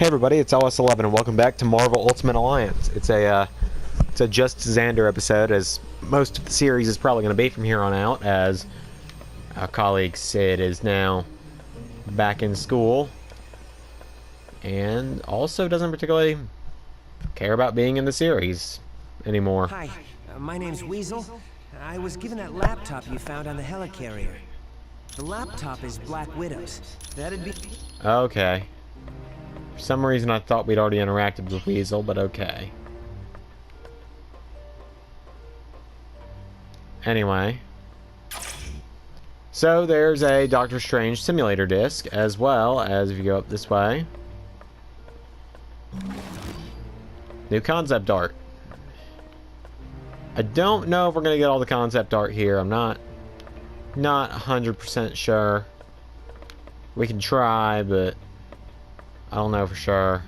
Hey everybody, it's LS11 and welcome back to Marvel Ultimate Alliance. It's a Just Xander episode, as most of the series is probably going to be from here on out, as our colleague Sid is now back in school and also doesn't particularly care about being in the series anymore. Hi, my name's Weasel. I was given that laptop you found on the helicarrier. The laptop is Black Widow's. That'd be... Okay. For some reason I thought we'd already interacted with Weasel, but okay. Anyway. So there's a Doctor Strange simulator disc, as well as if you go up this way. New concept art. I don't know if we're going to get all the concept art here. I'm not 100% sure. We can try, but I don't know for sure.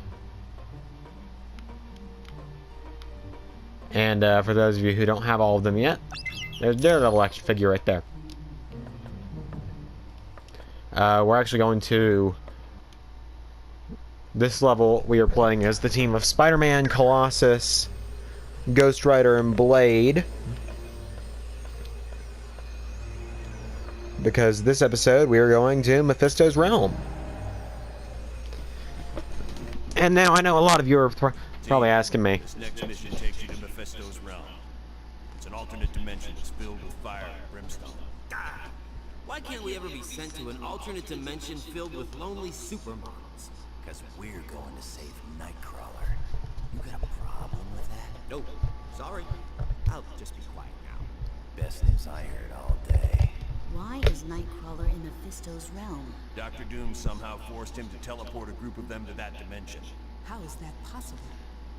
And for those of you who don't have all of them yet, there's Daredevil action figure right there. We're actually going to... This level, we are playing as the team of Spider-Man, Colossus, Ghost Rider, and Blade. Because this episode, we are going to Mephisto's realm. And now I know a lot of you are probably asking me. This next mission takes you to Mephisto's realm. It's an alternate dimension that's filled with fire and brimstone. Why can't we ever be sent to an alternate dimension filled with lonely supermodels? Because we're going to save Nightcrawler. You got a problem with that? Nope. Sorry. I'll just be quiet now. Best news I heard all day. Why is Nightcrawler in Mephisto's realm? Dr. Doom somehow forced him to teleport a group of them to that dimension. How is that possible?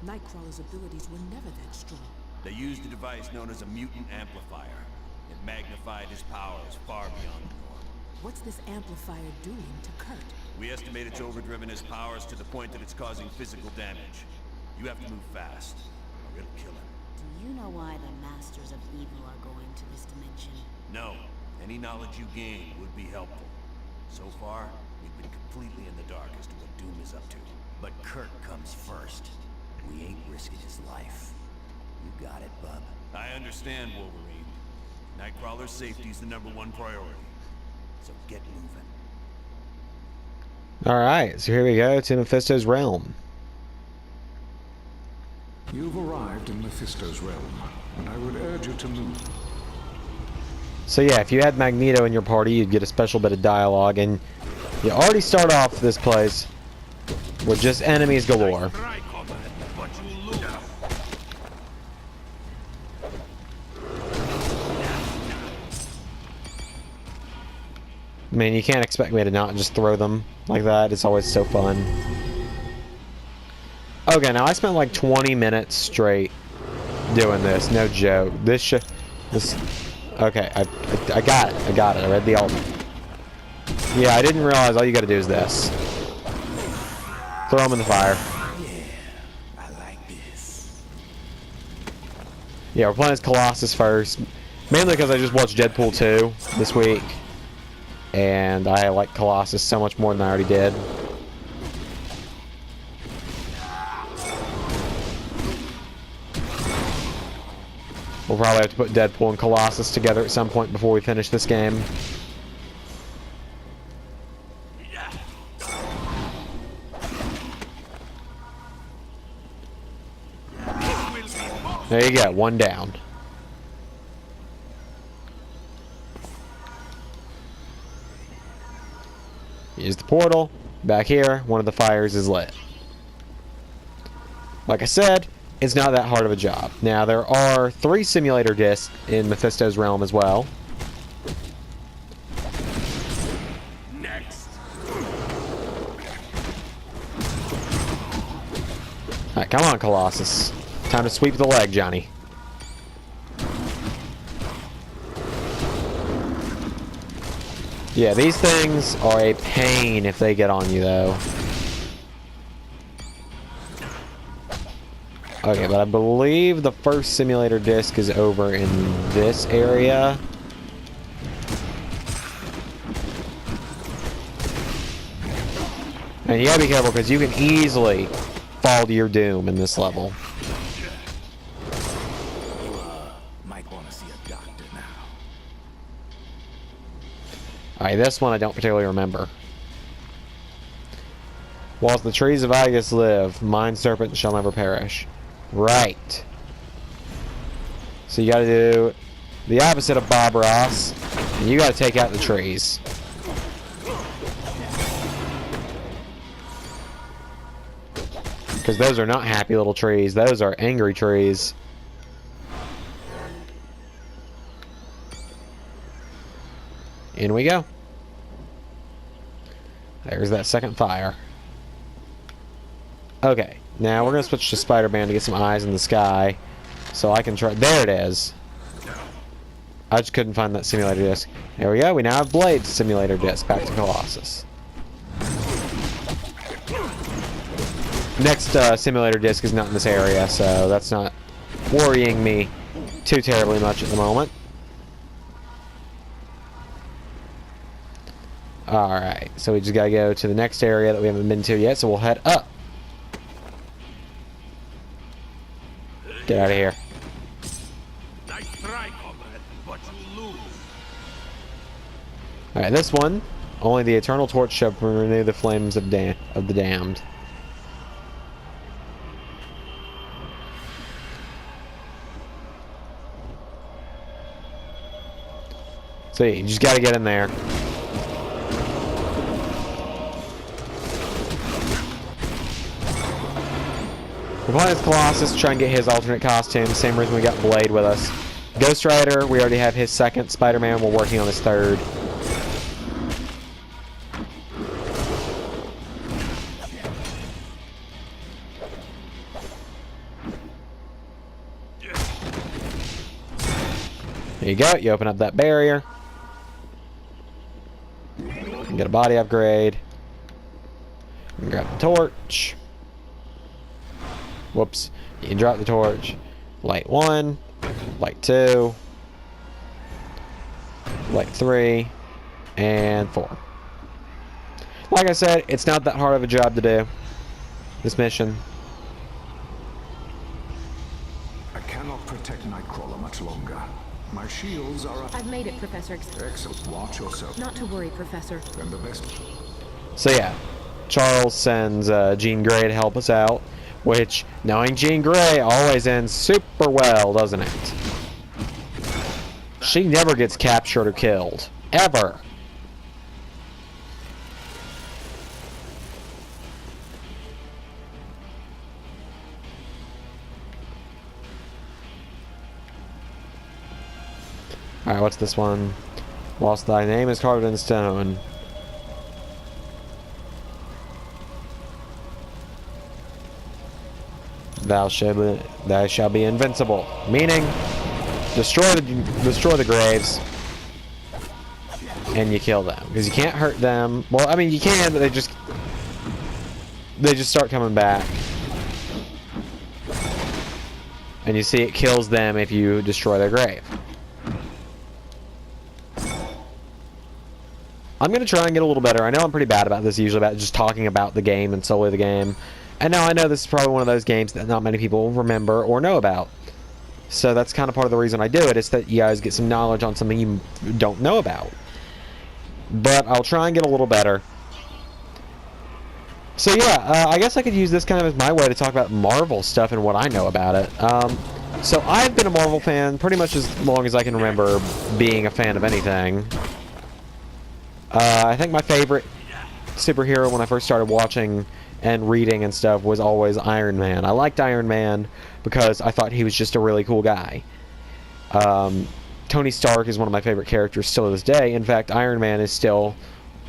Nightcrawler's abilities were never that strong. They used a device known as a mutant amplifier. It magnified his powers far beyond the norm. What's this amplifier doing to Kurt? We estimate it's overdriven his powers to the point that it's causing physical damage. You have to move fast, or it'll kill him. Do you know why the Masters of Evil are going to this dimension? No. Any knowledge you gain would be helpful. So far, we've been completely in the dark as to what Doom is up to. But Kurt comes first. We ain't risking his life. You got it, bub. I understand, Wolverine. Nightcrawler's safety is the #1 priority. So get moving. Alright, so here we go to Mephisto's realm. You've arrived in Mephisto's realm, and I would urge you to move. So yeah, if you had Magneto in your party, you'd get a special bit of dialogue, and you already start off this place with just enemies galore. I mean, you can't expect me to not just throw them like that. It's always so fun. Okay, now I spent like 20 minutes straight doing this. No joke. This. Okay, I got it. I got it. I read the element. Yeah, I didn't realize all you got to do is this. Throw them in the fire. Yeah, I like this. Yeah, we're playing as Colossus first. Mainly because I just watched Deadpool 2 this week. And I like Colossus so much more than I already did. We'll probably have to put Deadpool and Colossus together at some point before we finish this game. There you go, one down. Here's the portal. Back here, one of the fires is lit. Like I said, it's not that hard of a job. Now, there are 3 simulator discs in Mephisto's realm as well. Next. Alright, come on, Colossus. Time to sweep the leg, Johnny. Yeah, these things are a pain if they get on you, though. Okay, but I believe the first simulator disc is over in this area. And you gotta be careful because you can easily fall to your doom in this level. Might want to see a doctor now. Alright, this one I don't particularly remember. Whilst the trees of Aegis live, mine serpent shall never perish. Right. So you gotta do the opposite of Bob Ross, and you gotta take out the trees. Because those are not happy little trees, those are angry trees. In we go. There's that second fire. Okay, now we're going to switch to Spider-Man to get some eyes in the sky. So I can try... There it is. I just couldn't find that simulator disc. There we go, we now have Blade's simulator disc. Back to Colossus. Next simulator disc is not in this area, so that's not worrying me too terribly much at the moment. Alright, so we just gotta go to the next area that we haven't been to yet, so we'll head up. Get out of here. Nice try, comrade, but you lose. Alright, this one, only the Eternal Torch shall renew the flames of the damned. So you just gotta get in there. We're playing as Colossus to try and get his alternate costume. Same reason we got Blade with us. Ghost Rider, we already have his second. Spider-Man, we're working on his third. There you go, you open up that barrier. And get a body upgrade. And grab the torch. Whoops. You can drop the torch. Light 1. Light 2. Light 3. And 4. Like I said, it's not that hard of a job to do. This mission. I cannot protect Nightcrawler much longer. My shields are up. I've made it, Professor. Excellent. Watch yourself. Not to worry, Professor. And the best. So yeah, Charles sends Jean Grey to help us out, which, knowing Jean Grey, always ends super well, doesn't it? She never gets captured or killed. Ever. Alright, what's this one? Whilst thy name is carved in stone. Thou shalt be invincible. Meaning, destroy the graves, and you kill them. Because you can't hurt them. Well, I mean, you can, but they just start coming back. And you see it kills them if you destroy their grave. I'm going to try and get a little better. I know I'm pretty bad about this, usually about just talking about the game and solely the game. And now I know this is probably one of those games that not many people remember or know about. So that's kind of part of the reason I do it, is that you guys get some knowledge on something you don't know about. But I'll try and get a little better. So yeah, I guess I could use this kind of as my way to talk about Marvel stuff and what I know about it. So I've been a Marvel fan pretty much as long as I can remember being a fan of anything. I think my favorite superhero when I first started watching and reading and stuff was always Iron Man. I liked Iron Man because I thought he was just a really cool guy. Tony Stark is one of my favorite characters still to this day. In fact, Iron Man is still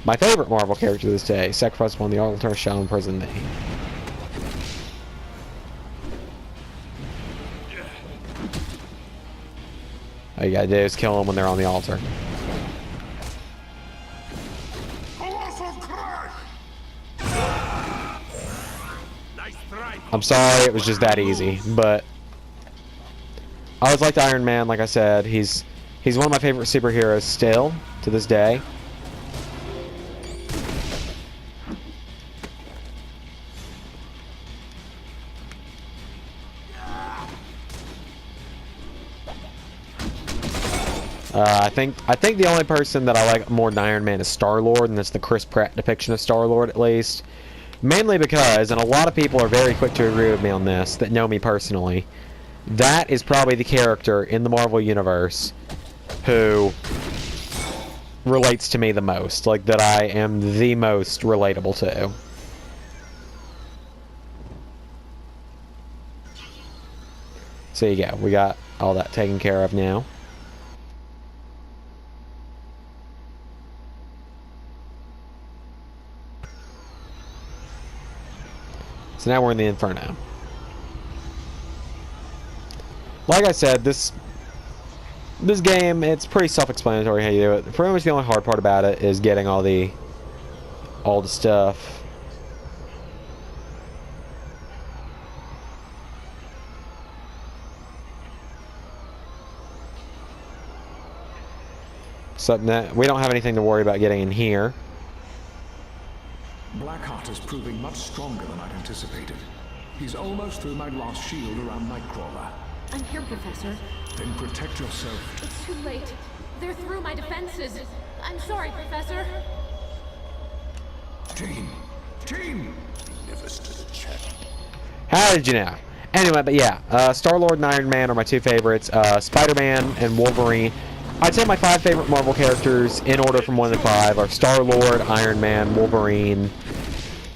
my favorite Marvel character to this day. Sacrifice upon the altar shall imprison thee. All you gotta do is kill them when they're on the altar. I'm sorry, it was just that easy, but I always liked Iron Man. Like I said, he's one of my favorite superheroes still to this day. I think the only person that I like more than Iron Man is Star-Lord, and that's the Chris Pratt depiction of Star-Lord, at least. Mainly because, and a lot of people are very quick to agree with me on this, that know me personally, that is probably the character in the Marvel Universe who relates to me the most. Like, that I am the most relatable to. So you go. We got all that taken care of now. So now we're in the Inferno. Like I said, this game, it's pretty self-explanatory how you do it. Pretty much the only hard part about it is getting all the stuff. So we don't have anything to worry about getting in here. Blackheart is proving much stronger than I'd anticipated. He's almost through my last shield around Nightcrawler. I'm here, Professor. Then protect yourself. It's too late. They're through my defenses. I'm sorry, Professor. Team! Never stood a chance. How did you know? Anyway, but yeah, Star-Lord and Iron Man are my two favorites. Spider-Man and Wolverine. I'd say my 5 favorite Marvel characters, in order from 1 to 5, are Star-Lord, Iron Man, Wolverine,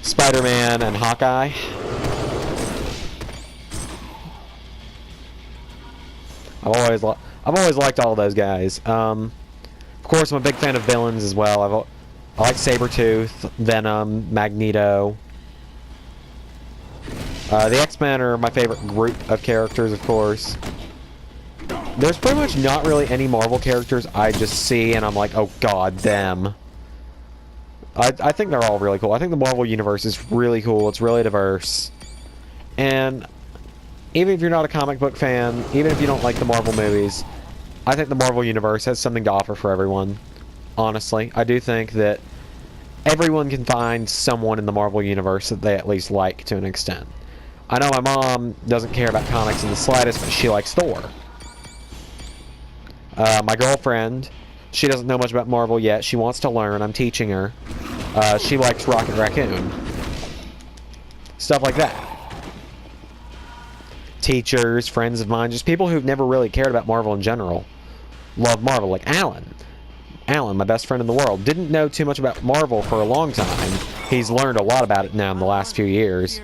Spider-Man, and Hawkeye. I've always liked all those guys. Of course, I'm a big fan of villains as well. I like Sabretooth, Venom, Magneto. The X-Men are my favorite group of characters, of course. There's pretty much not really any Marvel characters I just see and I'm like, oh god, them. I think they're all really cool. I think the Marvel Universe is really cool. It's really diverse. And even if you're not a comic book fan, even if you don't like the Marvel movies, I think the Marvel Universe has something to offer for everyone. Honestly, I do think that everyone can find someone in the Marvel Universe that they at least like to an extent. I know my mom doesn't care about comics in the slightest, but she likes Thor. My girlfriend, she doesn't know much about Marvel yet. She wants to learn. I'm teaching her. She likes Rocket Raccoon. Stuff like that. Teachers, friends of mine, just people who've never really cared about Marvel in general, love Marvel. Like Alan. Alan, my best friend in the world, didn't know too much about Marvel for a long time. He's learned a lot about it now in the last few years.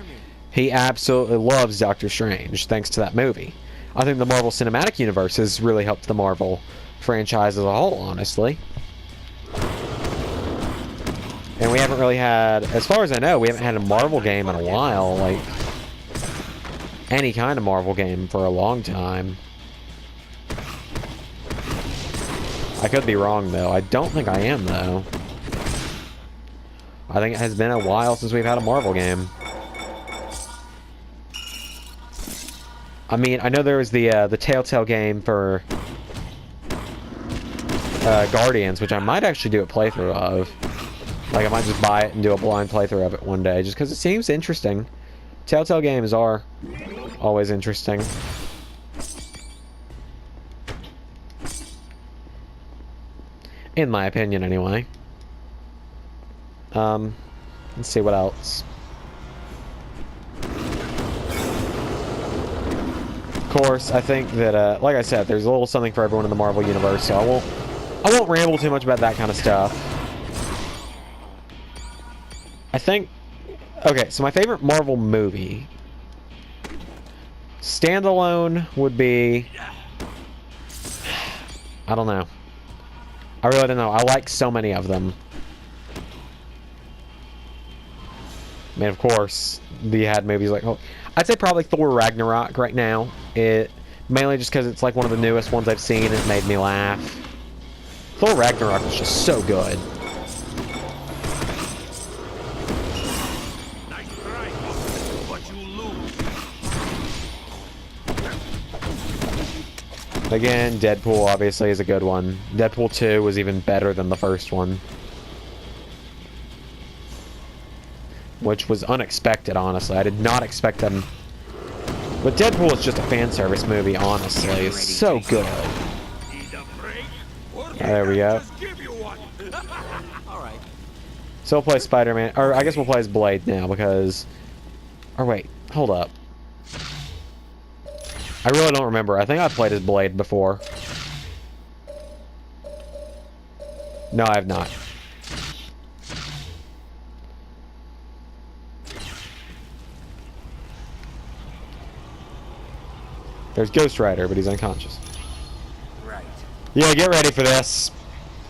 He absolutely loves Doctor Strange, thanks to that movie. I think the Marvel Cinematic Universe has really helped the Marvel franchise as a whole, honestly. And we haven't really had, as far as I know, we haven't had a Marvel game in a while, like, any kind of Marvel game for a long time. I could be wrong, though. I don't think I am, though. I think it has been a while since we've had a Marvel game. I mean, I know there was the Telltale game for Guardians, which I might actually do a playthrough of. Like, I might just buy it and do a blind playthrough of it one day, just because it seems interesting. Telltale games are always interesting. In my opinion, anyway. Let's see what else. Of course, I think that, like I said, there's a little something for everyone in the Marvel Universe, so I won't ramble too much about that kind of stuff. I think... Okay, so my favorite Marvel movie... Standalone would be... I don't know. I really don't know. I like so many of them. I mean, of course, we had movies like... Oh, I'd say probably Thor Ragnarok right now. Mainly just because it's like one of the newest ones I've seen. It made me laugh. Thor Ragnarok is just so good. Nice try, but you lose. Again, Deadpool obviously is a good one. Deadpool 2 was even better than the first one. Which was unexpected, honestly. I did not expect them. But Deadpool is just a fan service movie, honestly. It's so good. Need a break There we go. All right. So we'll play Spider-Man, or I guess we'll play as Blade now because... Or wait, hold up. I really don't remember. I think I played as Blade before. No, I have not. There's Ghost Rider, but he's unconscious. Right. Yeah, get ready for this.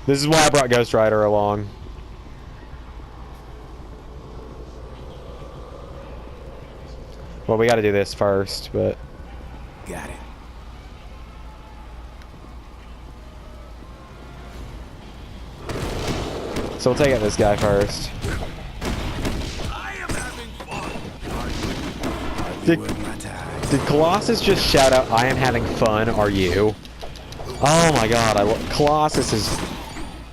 This is why I brought Ghost Rider along. Well, we gotta do this first, but... Got it. So we'll take out this guy first. Did Colossus just shout out, "I am having fun, are you?" Oh my god, Colossus is...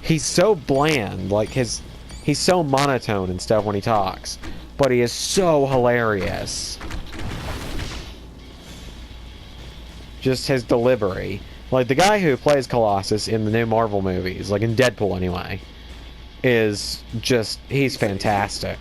He's so bland, like he's so monotone and stuff when he talks. But he is so hilarious. Just his delivery. Like, the guy who plays Colossus in the new Marvel movies, like in Deadpool anyway, is just... He's fantastic.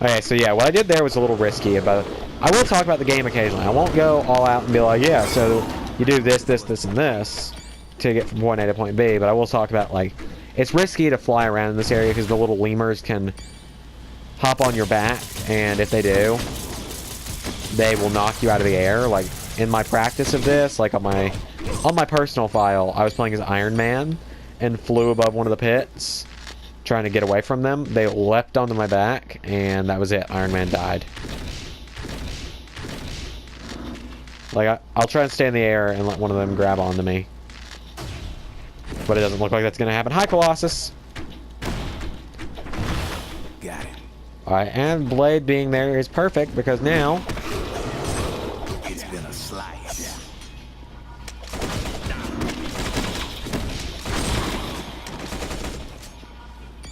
Okay, so yeah, what I did there was a little risky, but I will talk about the game occasionally. I won't go all out and be like, yeah, so you do this, this, this, and this to get from point A to point B, but I will talk about, like, it's risky to fly around in this area because the little lemurs can hop on your back, and if they do, they will knock you out of the air. Like, in my practice of this, like on my personal file, I was playing as Iron Man and flew above one of the pits trying to get away from them. They leapt onto my back, and that was it. Iron Man died. Like, I'll try and stay in the air and let one of them grab onto me. But it doesn't look like that's going to happen. Hi, Colossus! Got it. Alright, and Blade being there is perfect, because now... It's gonna slice.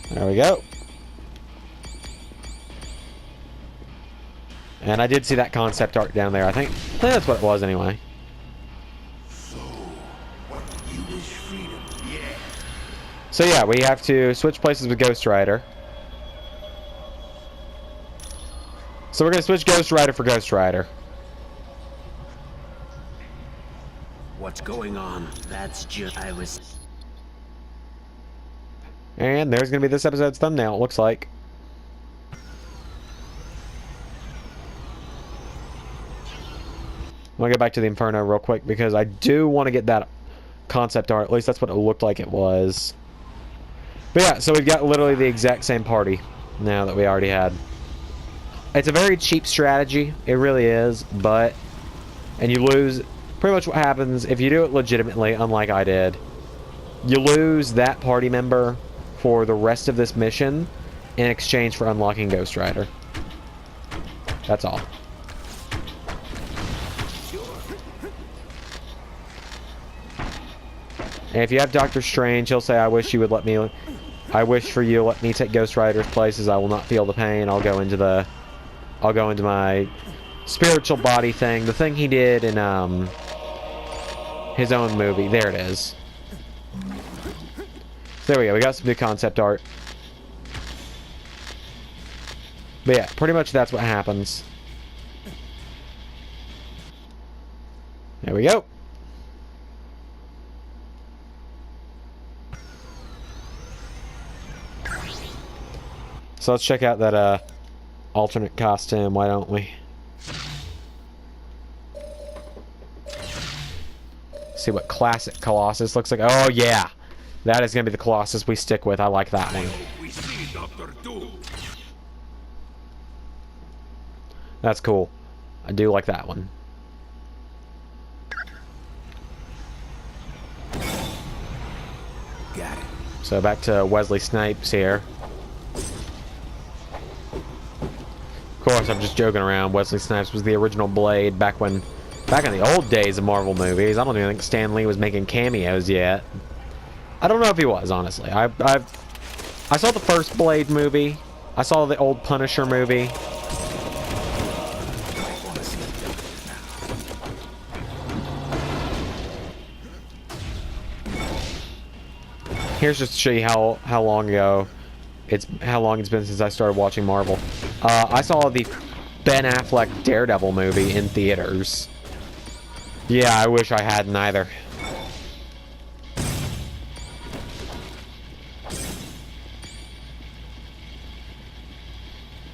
There we go. And I did see that concept art down there, I think that's what it was anyway. So yeah, we have to switch places with Ghost Rider. So we're going to switch Ghost Rider for Ghost Rider. What's going on? That's just... And there's going to be this episode's thumbnail, it looks like. I'm going to go back to the Inferno real quick because I do want to get that concept art. At least that's what it looked like it was. But yeah, so we've got literally the exact same party now that we already had. It's a very cheap strategy. It really is, but... And you lose... Pretty much what happens if you do it legitimately, unlike I did. You lose that party member for the rest of this mission in exchange for unlocking Ghost Rider. That's all. And if you have Doctor Strange, he'll say, I wish for you to let me take Ghost Rider's places. I will not feel the pain. I'll go into my spiritual body thing. The thing he did in his own movie. There it is. There we go. We got some new concept art. But yeah, pretty much that's what happens. There we go. So let's check out that alternate costume, why don't we? See what classic Colossus looks like. Oh yeah, that is gonna be the Colossus we stick with. I like that one. That's cool. I do like that one. Got it. So back to Wesley Snipes here. Of course, I'm just joking around. Wesley Snipes was the original Blade back in the old days of Marvel movies. I don't even think Stan Lee was making cameos yet. I don't know if he was, honestly. I saw the first Blade movie. I saw the old Punisher movie. Here's just to show you how long it's been since I started watching Marvel. I saw the Ben Affleck Daredevil movie in theaters. Yeah, I wish I hadn't either.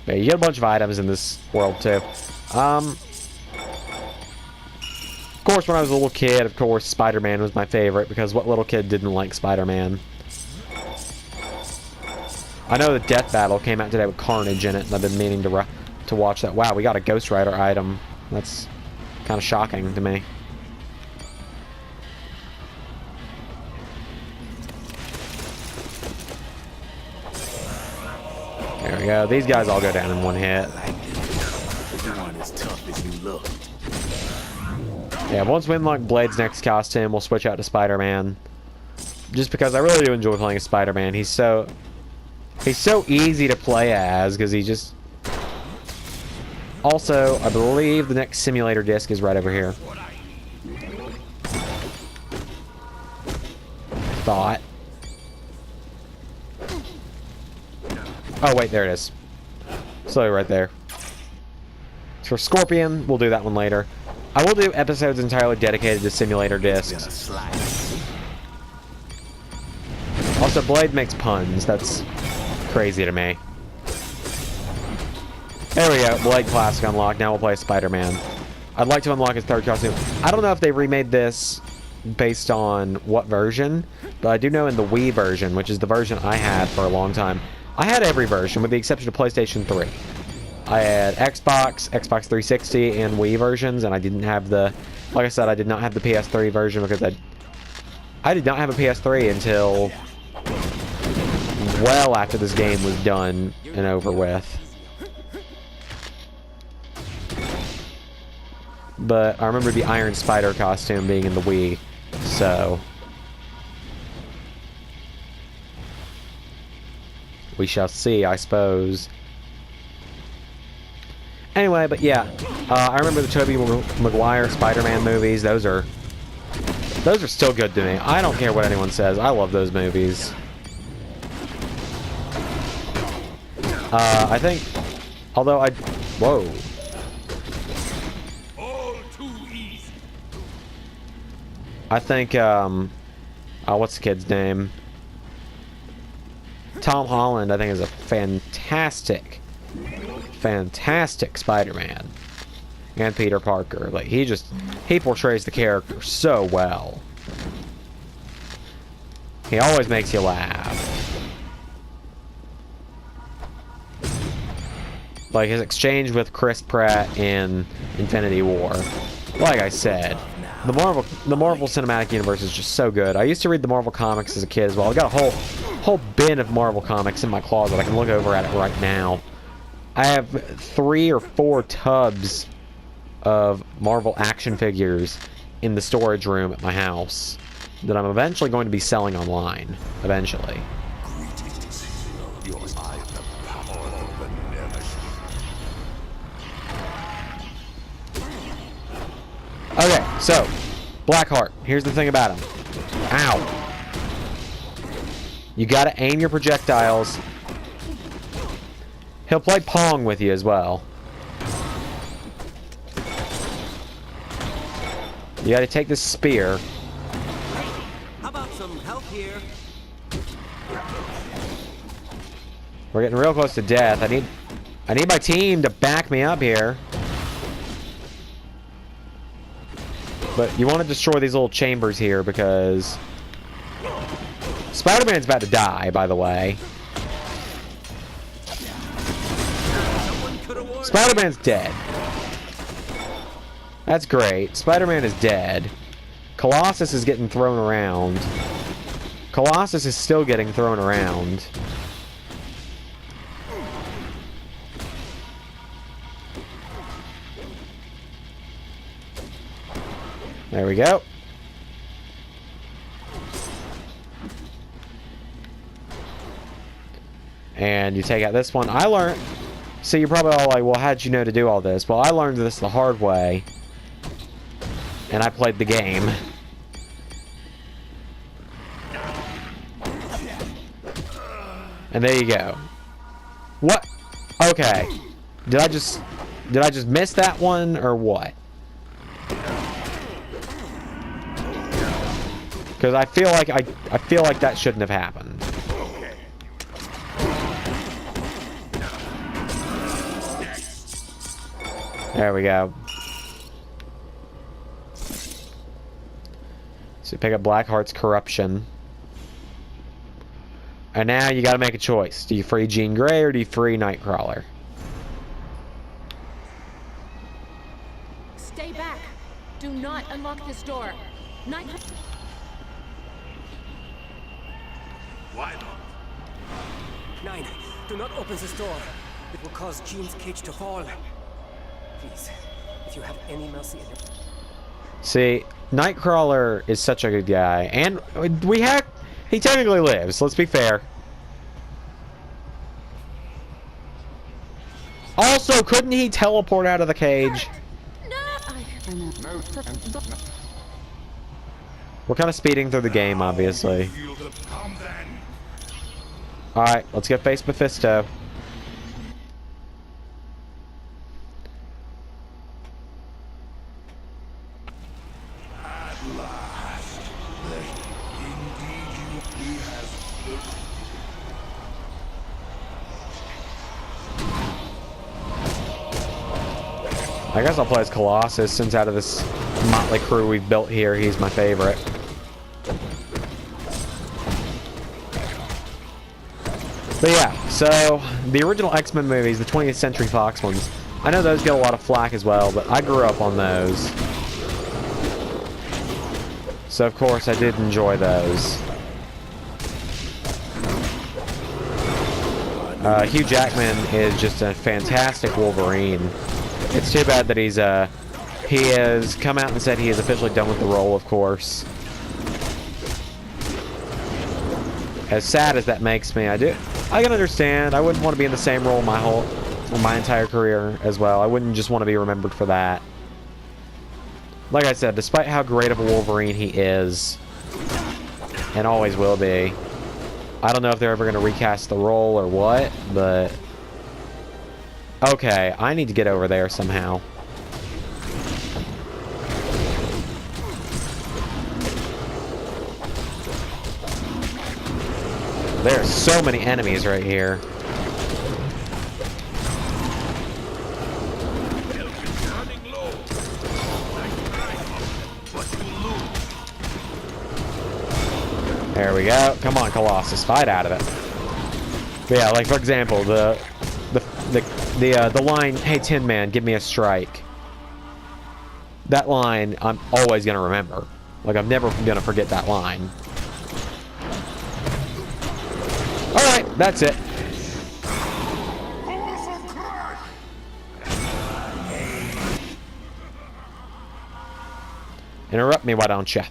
But you get a bunch of items in this world too. Of course, when I was a little kid, of course, Spider-Man was my favorite, because what little kid didn't like Spider-Man? I know the Death Battle came out today with Carnage in it, and I've been meaning to watch that. Wow, we got a Ghost Rider item. That's kind of shocking to me. There we go. These guys all go down in one hit. Yeah, once we unlock Blade's next costume, we'll switch out to Spider-Man. Just because I really do enjoy playing as Spider-Man. He's so easy to play as, because he just... Also, I believe the next simulator disc is right over here. Thought. Oh, wait, there it is. So right there. For Scorpion, we'll do that one later. I will do episodes entirely dedicated to simulator discs. Also, Blade makes puns. That's crazy to me. There we go. Blade Classic unlocked. Now we'll play Spider-Man. I'd like to unlock his third costume. I don't know if they remade this based on what version, but I do know in the Wii version, which is the version I had for a long time. I had every version, with the exception of PlayStation 3. I had Xbox, Xbox 360, and Wii versions, and I didn't have the... Like I said, I did not have the PS3 version because I did not have a PS3 until well after this game was done and over with. But I remember the Iron Spider costume being in the Wii, so... we shall see, I suppose. Anyway, but yeah, I remember the Tobey Maguire Spider-Man movies. Those are still good to me. I don't care what anyone says. I love those movies. I think, although I... Whoa. I think, what's the kid's name? Tom Holland, I think, is a fantastic Spider-Man. And Peter Parker. Like, he portrays the character so well. He always makes you laugh. Like his exchange with Chris Pratt in Infinity War. Like I said, the Marvel Cinematic Universe is just so good. I used to read the Marvel comics as a kid as well. I got a whole bin of Marvel comics in my closet. I can look over at it right now. I have 3 or 4 tubs of Marvel action figures in the storage room at my house that I'm eventually going to be selling online. Eventually. Okay, so Blackheart. Here's the thing about him. Ow. You gotta aim your projectiles. He'll play Pong with you as well. You gotta take this spear. How about some help here? We're getting real close to death. I need my team to back me up here. But you want to destroy these little chambers here because Spider-Man's about to die, by the way. Spider-Man's dead. That's great. Spider-Man is dead. Colossus is getting thrown around. Colossus is still getting thrown around. There we go. And you take out this one. I learned... So you're probably all like, well, how'd you know to do all this? Well, I learned this the hard way. And I played the game. And there you go. What? Okay. Did I just miss that one or what? Because I feel like that shouldn't have happened. There we go. So pick up Blackheart's corruption. And now you gotta make a choice. Do you free Jean Grey or do you free Nightcrawler? Stay back. Do not unlock this door. Why not? Nine, do not open this door. It will cause Jean's cage to fall. Please, if you have any mercy in your... See, Nightcrawler is such a good guy. And he technically lives, let's be fair. Also, couldn't he teleport out of the cage? We're kind of speeding through the game, obviously. Alright, let's get face Mephisto. I guess I'll play as Colossus, since out of this motley crew we've built here, he's my favorite. But yeah, so the original X-Men movies, the 20th Century Fox ones, I know those get a lot of flack as well, but I grew up on those. So of course I did enjoy those. Hugh Jackman is just a fantastic Wolverine. It's too bad that he has come out and said he is officially done with the role, of course. As sad as that makes me, I can understand. I wouldn't want to be in the same role my entire career as well. I wouldn't just want to be remembered for that. Like I said, despite how great of a Wolverine he is, and always will be, I don't know if they're ever going to recast the role or what, but... Okay, I need to get over there somehow. There are so many enemies right here. There we go. Come on, Colossus, fight out of it. But yeah, like for example, the line, "Hey Tin Man, give me a strike." That line, I'm always gonna remember. Like, I'm never gonna forget that line. All right, that's it. Interrupt me, why don't you?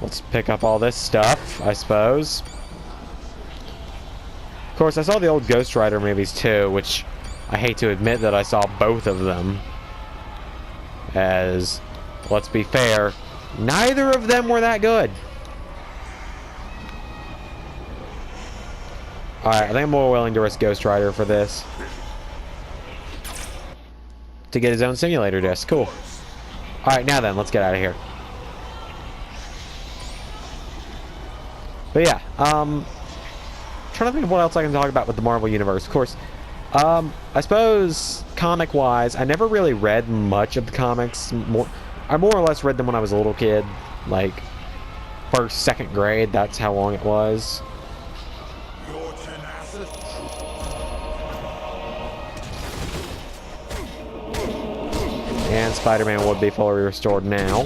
Let's pick up all this stuff, I suppose. Of course, I saw the old Ghost Rider movies too, which I hate to admit that I saw both of them. As, let's be fair, neither of them were that good. Alright, I think I'm more willing to risk Ghost Rider for this. To get his own simulator disc. Cool. Alright, now then, let's get out of here. But yeah, trying to think of what else I can talk about with the Marvel Universe. Of course, I suppose comic-wise, I never really read much of the comics. I more or less read them when I was a little kid, like first, second grade. That's how long it was. And Spider-Man would be fully restored now.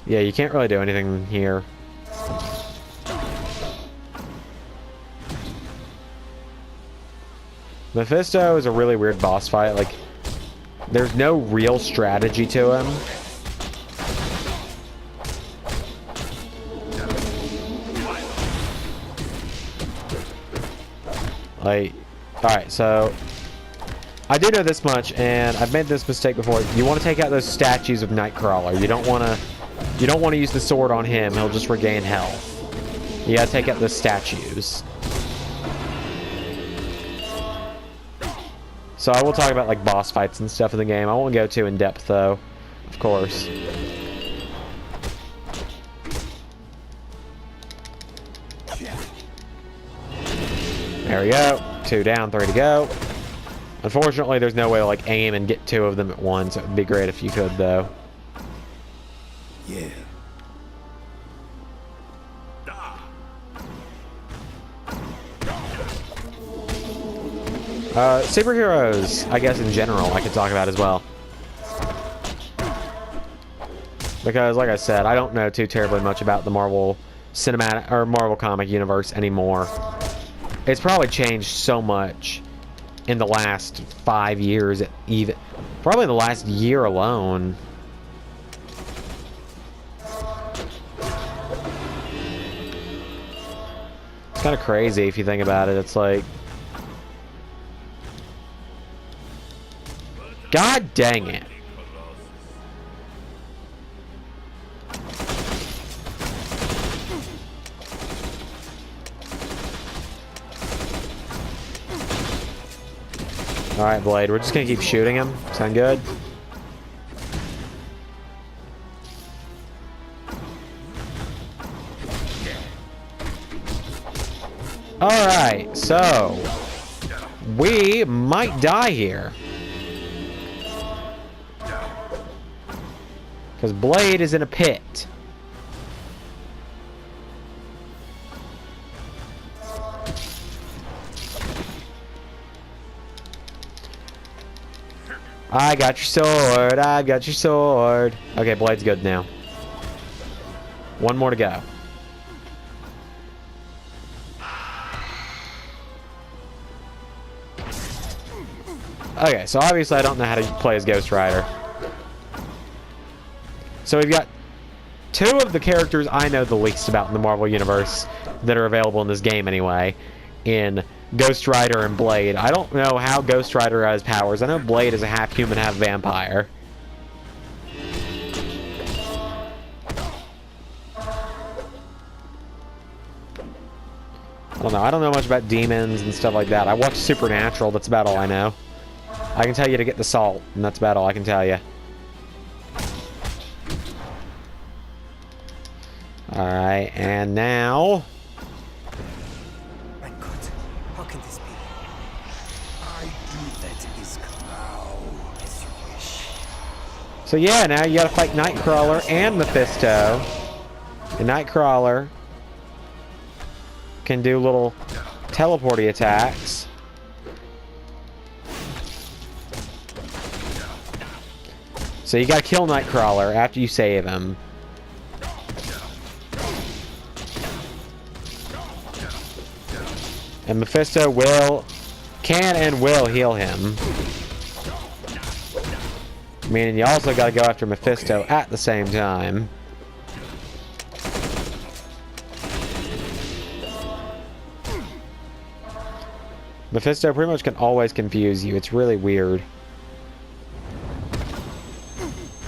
Yeah, you can't really do anything here. Mephisto is a really weird boss fight. Like, there's no real strategy to him. Like, alright, so I do know this much, and I've made this mistake before. You want to take out those statues of Nightcrawler. You don't want to use the sword on him. He'll just regain health. You gotta take out the statues. So I will talk about like boss fights and stuff in the game. I won't go too in depth though, of course. There we go. 2 down, 3 to go. Unfortunately, there's no way to like aim and get 2 of them at once. It would be great if you could though. Yeah. Superheroes, I guess in general, I could talk about as well. Because, like I said, I don't know too terribly much about the Marvel cinematic or Marvel comic universe anymore. It's probably changed so much in the last 5 years, even probably the last year alone. It's kind of crazy if you think about it. It's like, God dang it. Alright, Blade, we're just gonna keep shooting him. Sound good? Alright, so we might die here. Because Blade is in a pit. I got your sword. I got your sword. Okay, Blade's good now. 1 more to go. Okay, so obviously I don't know how to play as Ghost Rider. So we've got 2 of the characters I know the least about in the Marvel Universe that are available in this game anyway, in Ghost Rider and Blade. I don't know how Ghost Rider has powers. I know Blade is a half human, half vampire. I don't know. I don't know much about demons and stuff like that. I watched Supernatural. That's about all I know. I can tell you to get the salt, and that's about all I can tell you. Alright, and now... My God, how can this be? I do that is now as you wish. So yeah, now you gotta fight Nightcrawler and Mephisto. And Nightcrawler can do little teleporty attacks. So you gotta kill Nightcrawler after you save him. And Mephisto can and will heal him. Meaning you also gotta go after Mephisto at the same time. Mephisto pretty much can always confuse you. It's really weird.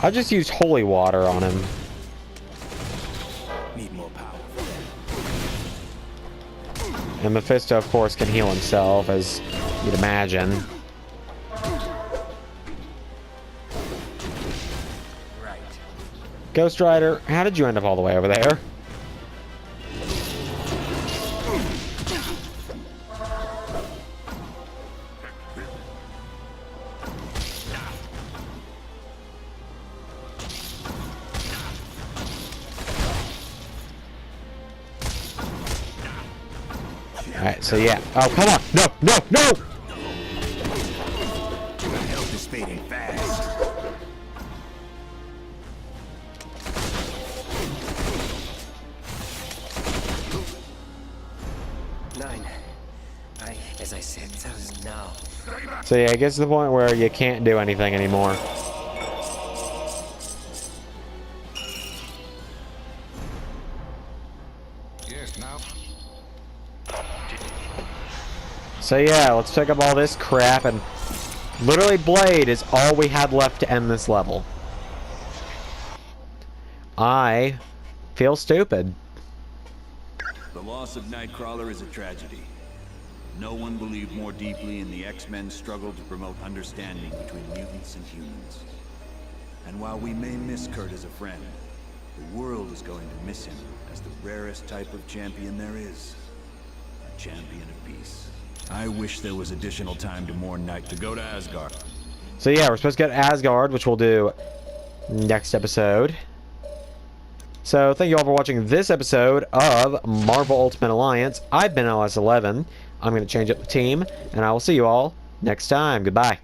I just used holy water on him. Need more power. And Mephisto, of course, can heal himself, as you'd imagine. Right. Ghost Rider, how did you end up all the way over there? Alright, so yeah. Oh, come on! No! No! No! Hell dissipating fast. 9. As I said, that was now. So yeah, it gets to the point where you can't do anything anymore. Yes, now. So yeah, let's pick up all this crap, and literally Blade is all we had left to end this level. I feel stupid. The loss of Nightcrawler is a tragedy. No one believed more deeply in the X-Men's struggle to promote understanding between mutants and humans. And while we may miss Kurt as a friend, the world is going to miss him as the rarest type of champion there is. A champion of peace. I wish there was additional time to mourn Night to go to Asgard. So yeah, we're supposed to go to Asgard, which we'll do next episode. So thank you all for watching this episode of Marvel Ultimate Alliance. I've been LS11. I'm going to change up the team, and I will see you all next time. Goodbye.